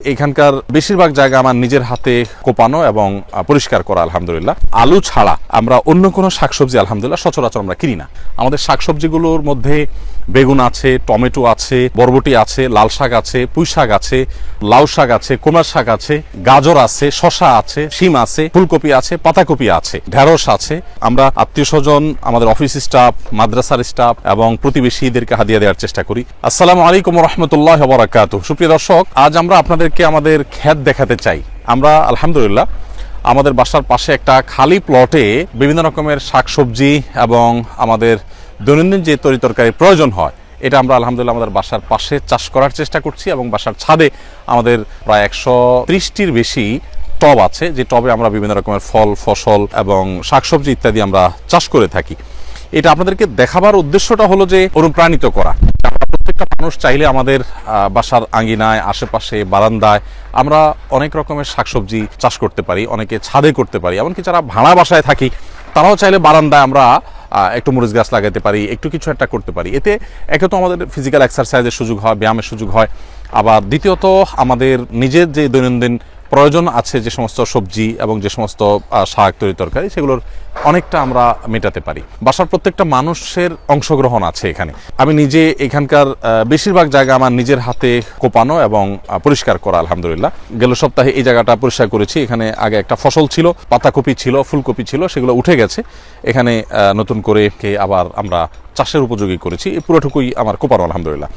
এখানকার বেশিরভাগ জায়গা আমার নিজের হাতে কোপানো এবং পরিষ্কার করা আলহামদুলিল্লাহ। আলু ছাড়া আমরা অন্য কোনো শাকসবজি আলহামদুলিল্লাহ সচরাচর আমরা কিনি না। আমাদের শাকসবজিগুলোর মধ্যে বেগুন আছে, টমেটো আছে, বরবটি আছে, লাল শাক আছে, পুঁই শাক আছে, লাউ শাক আছে, কুমড়া শাক আছে, গাজর আছে, শসা আছে, শিম আছে, ফুলকপি আছে, পাতাকপি আছে, ঢেঁড়স আছে। আমরা আত্মীয় স্বজন, আমাদের অফিস স্টাফ, মাদ্রাসার স্টাফ এবং প্রতিবেশীদেরকে হাদিয়া দেওয়ার চেষ্টা করি। আসসালামু আলাইকুম ওয়া রাহমাতুল্লাহি ওয়া বারাকাতুহু। সুপ্রিয় দর্শক, আজ আমরা আপনাদেরকে আমাদের ক্ষেত দেখাতে চাই। আমরা আলহামদুলিল্লাহ আমাদের বাসার পাশে একটা খালি প্লটে বিভিন্ন রকমের শাকসবজি এবং আমাদের দৈনন্দিন যে তরিতরকারি প্রয়োজন হয় এটা আমরা আলহামদুলিল্লাহ আমাদের বাসার পাশে চাষ করার চেষ্টা করছি এবং বাসার ছাদে আমাদের প্রায় 130টির বেশি টব আছে, যে টবে আমরা বিভিন্ন রকমের ফল, ফসল এবং শাকসবজি ইত্যাদি আমরা চাষ করে থাকি। এটা আপনাদেরকে দেখাবার উদ্দেশ্যটা হলো যে অনুপ্রাণিত করা। প্রত্যেকটা মানুষ চাইলে আমাদের বাসার আঙ্গিনায়, আশেপাশে, বারান্দায় আমরা অনেক রকমের শাকসবজি চাষ করতে পারি, অনেকে ছাদে করতে পারি, এমনকি যারা ভাড়া বাসায় থাকি তারাও চাইলে বারান্দায় আমরা একটু মরিচ গাছ লাগাতে পারি, একটু কিছু একটা করতে পারি। এতে একে তো আমাদের ফিজিক্যাল এক্সারসাইজের সুযোগ হয়, ব্যায়ামের সুযোগ হয়, আবার দ্বিতীয়ত আমাদের নিজের যে দৈনন্দিন প্রয়োজন আছে যে সমস্ত সবজি এবং যে সমস্ত শাক তরকারি সেগুলোর অনেকটা আমরা মেটাতে পারি। বাসার প্রত্যেকটা মানুষের অংশগ্রহণ আছে এখানে। আমি নিজে এখানকার বেশিরভাগ জায়গা আমার নিজের হাতে কোপানো এবং পরিষ্কার করা আলহামদুলিল্লাহ। গেল সপ্তাহে এই জায়গাটা পরিষ্কার করেছি। এখানে আগে একটা ফসল ছিল, পাতাকপি ছিল, ফুলকপি ছিল, সেগুলো উঠে গেছে। এখানে নতুন করে আবার আমরা চাষের উপযোগী করেছি। এই পুরোটুকুই আমার কোপানো আলহামদুলিল্লাহ।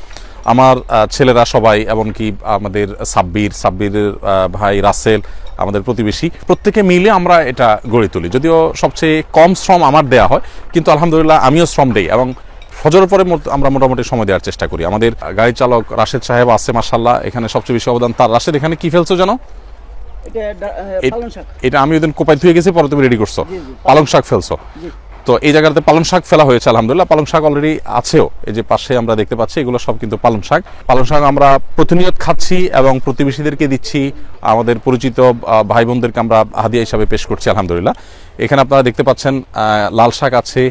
আমার ছেলেরা সবাই, এমনকি আমাদের সাব্বিরের ভাই রাসেল, আমাদের প্রতিবেশী, প্রত্যেকে মিলে আমরা এটা গড়ে তুলি। যদিও সবচেয়ে কম শ্রম আমার দেয়া হয়, কিন্তু আলহামদুলিল্লাহ আমিও শ্রম দেই এবং ফজরের পরে আমরা মোটামুটি সময় দেওয়ার চেষ্টা করি। আমাদের গাড়ি চালক রাশেদ সাহেব আছে মাশাআল্লাহ, এখানে সবচেয়ে বেশি অবদান তার। রাশেদ, এখানে কি ফেলছো জানো? এটা আমি ওইদিন কোপাই ধুয়ে গেছি, পরে তুমি রেডি করছো, পালং শাক ফেলছো। তো এই জায়গাতে পালং শাক ফেলা হয়েছে আলহামদুলিল্লাহ। পালং শাক অলরেডি আছেও, এই যে পাশে আমরা দেখতে পাচ্ছি, এগুলো সব কিন্তু পালং শাক। পালং শাক আমরা প্রতিনিয়ত খাচ্ছি এবং প্রতিবেশীদেরকে দিচ্ছি, আমাদের পরিচিত ভাই বোনদেরকে আমরা হাদিয়া হিসাবে পেশ করছি আলহামদুলিল্লাহ। এখানে আপনারা দেখতে পাচ্ছেন লাল শাক আছে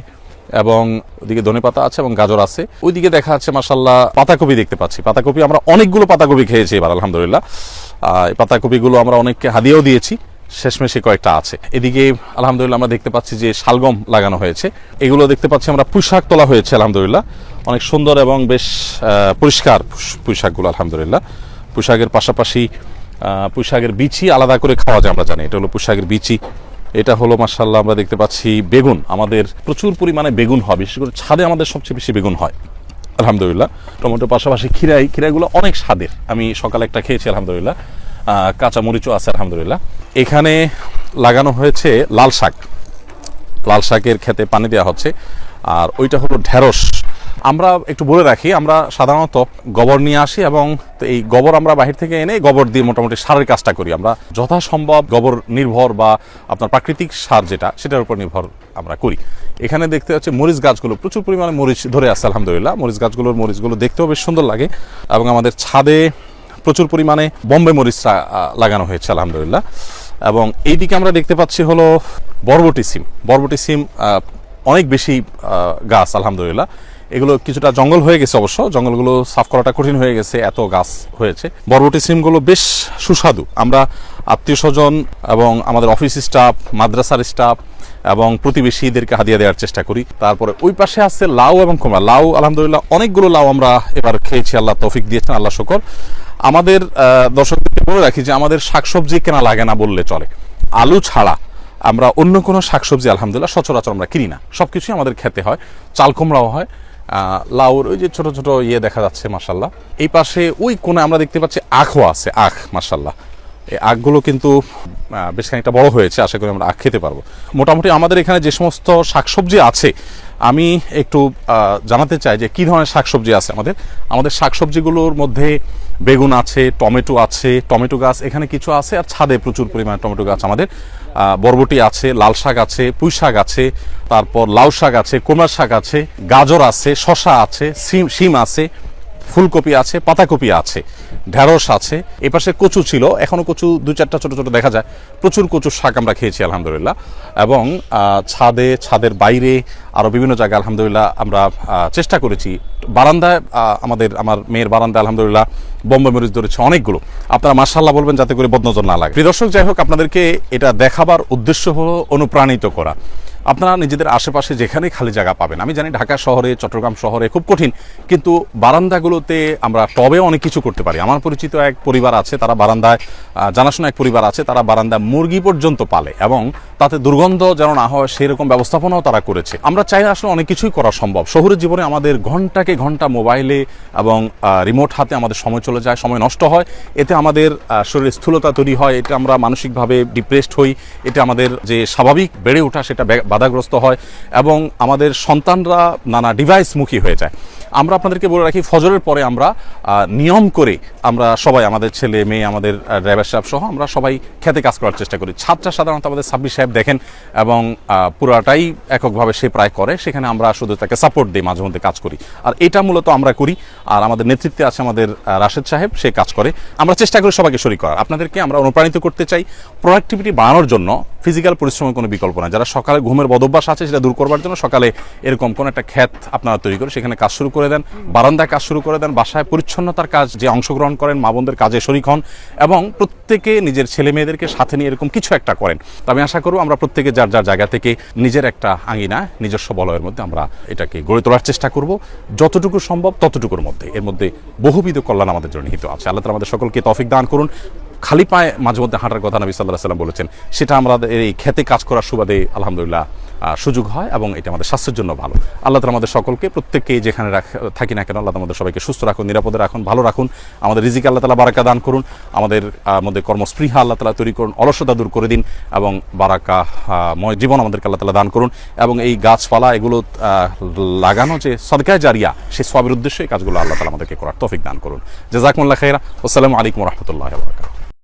এবং ওদিকে ধনেপাতা আছে এবং গাজর আছে। ওইদিকে দেখা যাচ্ছে মাশাআল্লাহ পাতাকপি দেখতে পাচ্ছি। পাতাকপি আমরা অনেকগুলো পাতাকপি খেয়েছি এবার আলহামদুলিল্লাহ। এই পাতাকপিগুলো আমরা অনেককে হাদিয়াও দিয়েছি, শেষমেশে কয়েকটা আছে। এদিকে আলহামদুলিল্লাহ আমরা দেখতে পাচ্ছি যে শালগম লাগানো হয়েছে। এগুলো দেখতে পাচ্ছি আমরা পুঁইশাক তোলা হয়েছে আলহামদুলিল্লাহ, অনেক সুন্দর এবং বেশ পরিষ্কার পুঁইশাকগুলো আলহামদুলিল্লাহ। পুঁইশাকের পাশাপাশি পুঁইশাকের বিচি আলাদা করে খাওয়া যায়, আমরা জানি এটা হলো পুঁইশাকের বিচি। এটা হলো মাশাআল্লাহ আমরা দেখতে পাচ্ছি বেগুন। আমাদের প্রচুর পরিমাণে বেগুন হয়, বিশেষ করে ছাদে আমাদের সবচেয়ে বেশি বেগুন হয় আলহামদুলিল্লাহ। টমেটোর পাশাপাশি খিরাইগুলো অনেক স্বাদের। আমি সকালে একটা খেয়েছি আলহামদুলিল্লাহ। কাঁচা মরিচও আছে আলহামদুলিল্লাহ। এখানে লাগানো হয়েছে লাল শাক। লাল শাকের খেতে পানি দেওয়া হচ্ছে। আর ওইটা হলো ঢেঁড়স। আমরা একটু বলে রাখি, আমরা সাধারণত গোবর নিয়ে আসি এবং এই গোবর আমরা বাহির থেকে এনে গোবর দিয়ে মোটামুটি সারের কাজটা করি। আমরা যথাসম্ভব গোবর নির্ভর বা আপনার প্রাকৃতিক সার যেটা, সেটার উপর নির্ভর আমরা করি। এখানে দেখতে হচ্ছে মরিচ গাছগুলো, প্রচুর পরিমাণে মরিচ ধরে আছে আলহামদুলিল্লাহ। মরিচগুলো দেখতেও বেশ সুন্দর লাগে এবং আমাদের ছাদে প্রচুর পরিমাণে বোম্বে মরিচটা লাগানো হয়েছে আলহামদুলিল্লাহ। এবং এইদিকে আমরা দেখতে পাচ্ছি হলো বরবটি সিম অনেক বেশি গাছ আলহামদুলিল্লাহ। এগুলো কিছুটা জঙ্গল হয়ে গেছে, অবশ্য জঙ্গলগুলো সাফ করাটা কঠিন হয়ে গেছে, এত গাছ হয়েছে। বরবটি সিমগুলো বেশ সুস্বাদু। আমরা আত্মীয় স্বজন এবং আমাদের অফিস স্টাফ, মাদ্রাসার স্টাফ এবং প্রতিবেশীদেরকে হাদিয়া দেওয়ার চেষ্টা করি। তারপরে ওই পাশে আছে লাউ এবং কুমড়া। লাউ আলহামদুলিল্লাহ অনেকগুলো লাউ আমরা এবার খেয়েছি, আল্লাহ তৌফিক দিয়েছেন, আল্লাহ শুকর। আমাদের দর্শকদেরকে বলে রাখি যে আমাদের শাকসবজি কেনা লাগে না বললে চলে। আলু ছাড়া আমরা অন্য কোনো শাকসবজি আলহামদুলিল্লাহ সচরাচর আমরা কিনি না, সবকিছুই আমাদের খেতে হয়। চাল কুমড়াও হয়, লাউর ওই যে ছোট ছোট দেখা যাচ্ছে মাশাআল্লাহ। এই পাশে ওই কোণে আমরা দেখতে পাচ্ছি আখও আছে, আখ মাশাআল্লাহ। এই আখগুলো কিন্তু বেশ খানিকটা বড় হয়েছে, আশা করি আমরা আখ খেতে পারবো। মোটামুটি আমাদের এখানে যে সমস্ত শাকসবজি আছে আমি একটু জানাতে চাই যে কী ধরনের শাকসবজি আছে আমাদের শাকসবজিগুলোর মধ্যে বেগুন আছে, টমেটো আছে, টমেটো গাছ এখানে কিছু আছে, আর ছাদে প্রচুর পরিমাণে টমেটো গাছ আমাদের। বরবটি আছে, লাল শাক আছে, পুঁই শাক আছে, তারপর লাউ শাক আছে, কুমড়া শাক আছে, গাজর আছে, শসা আছে, শিম আছে, ফুলকপি আছে, পাতাকপি আছে, ঢেঁড়স আছে, এপাশে কচু ছিল, এখনো কচু 2-4টা ছোট ছোট দেখা যায়। প্রচুর কচুর শাক আমরা খেয়েছি আলহামদুলিল্লাহ। এবং ছাদের বাইরে আরও বিভিন্ন জায়গায় আলহামদুলিল্লাহ আমরা চেষ্টা করেছি। বারান্দায় আমার মেয়ের বারান্দায় আলহামদুলিল্লাহ বোম্বে মরিচ ধরেছে অনেকগুলো। আপনারা মাশাআল্লাহ বলবেন যাতে করে বদনজর না লাগে। প্রিয় দর্শক, যাই হোক, আপনাদেরকে এটা দেখাবার উদ্দেশ্য হলো অনুপ্রাণিত করা। আপনারা নিজেদের আশেপাশে যেখানে খালি জায়গা পাবেন, আমি জানি ঢাকা শহরে, চট্টগ্রাম শহরে খুব কঠিন, কিন্তু বারান্দাগুলোতে আমরা টবে অনেক কিছু করতে পারি। আমার পরিচিত এক পরিবার আছে, তারা বারান্দায়, জানাশোনা এক পরিবার আছে, তারা বারান্দায় মুরগি পর্যন্ত পালে এবং তাতে দুর্গন্ধ যেন না হয় সেরকম ব্যবস্থাপনাও তারা করেছে। আমরা চাইলে আসলে অনেক কিছুই করা সম্ভব। শহুরের জীবনে আমাদের ঘন্টাকে ঘন্টা মোবাইলে এবং রিমোট হাতে আমাদের সময় চলে যায়, সময় নষ্ট হয়, এতে আমাদের শরীরে স্থূলতা তৈরি হয়, এতে আমরা মানসিকভাবে ডিপ্রেসড হই, এতে আমাদের যে স্বাভাবিক বেড়ে ওঠা সেটা বাধাগ্রস্ত হয় এবং আমাদের সন্তানরা নানা ডিভাইসমুখী হয়ে যায়। আমরা আপনাদেরকে বলে রাখি, ফজরের পরে আমরা নিয়ম করে আমরা সবাই, আমাদের ছেলে মেয়ে, আমাদের ড্রাইভার সাহেব সহ আমরা সবাই খেতে কাজ করার চেষ্টা করি। ছাদটা সাধারণত আমাদের সাব্বির সাহেব দেখেন এবং পুরাটাই এককভাবে সে প্রায় করে, সেখানে আমরা শুধু তাকে সাপোর্ট দিই, মাঝে মধ্যে কাজ করি। আর এটা মূলত আমরা করি। আর আমাদের নেতৃত্বে আছে আমাদের রাশেদ সাহেব, সে কাজ করে। আমরা চেষ্টা করি সবাইকে শরীক করার। আপনাদেরকে আমরা অনুপ্রাণিত করতে চাই প্রোডাক্টিভিটি বাড়ানোর জন্য। ফিজিক্যাল পরিশ্রমের কোনো বিকল্প না। যারা সকালে ঘুমের বদভ্যাস আছে সেটা দূর করবার জন্য সকালে এরকম কোনো একটা ক্ষেত আপনারা তৈরি করে সেখানে কাজ শুরু করে দেন, বারান্দায় কাজ শুরু করে দেন, বাসায় পরিচ্ছন্নতার কাজ যে অংশগ্রহণ করেন, মা বোনদের কাজে শরীক হন এবং প্রত্যেকে নিজের ছেলে মেয়েদেরকে সাথে নিয়ে এরকম কিছু একটা করেন। তো আমি আশা করব আমরা প্রত্যেকে যার যার জায়গা থেকে নিজের একটা আঙিনা, নিজস্ব বলয়ের মধ্যে আমরা এটাকে গড়ে তোলার চেষ্টা করব, যতটুকু সম্ভব ততটুকুর মধ্যে। এর মধ্যে বহুবিধ কল্যাণ আমাদের জন্য নিহিত আছে। আল্লাহ তাআলা আমাদের সকলকে তৌফিক দান করুন। খালি পায়ে মাঝে মধ্যে হাঁটার কথা নবী সাল্লাল্লাহু আলাইহি ওয়াসাল্লাম বলেছেন, সেটা আমাদের এই খেতে কাজ করার সুবাদে আলহামদুলিল্লাহ সুযোগ হয় এবং এটা আমাদের স্বাস্থ্যের জন্য ভালো। আল্লাহ তাআলা আমাদের সকলকে, প্রত্যেককে যেখানে থাকি না কেন, আল্লাহ আমাদের সবাইকে সুস্থ রাখুন, নিরাপদে রাখুন, ভালো রাখুন। আমাদের রিজিকে আল্লাহ তাআলা বারাকা দান করুন, আমাদের মধ্যে কর্মস্পৃহা আল্লাহ তাআলা তৈরি করুন, অলসতা দূর করে দিন এবং বারাকাময় জীবন আমাদেরকে আল্লাহ তাআলা দান করুন। এবং এই গাছপালা এগুলো লাগানো যে সদকায়ে জারিয়া, সেই সওয়াবের উদ্দেশ্যে এই কাজগুলো আল্লাহ তাআলা আমাদেরকে করার তৌফিক দান করুন। জাযাকুমুল্লাহ খাইরা। আসসালামু আলাইকুম ওয়া রাহমাতুল্লাহি ওয়া বারাকাতুহু।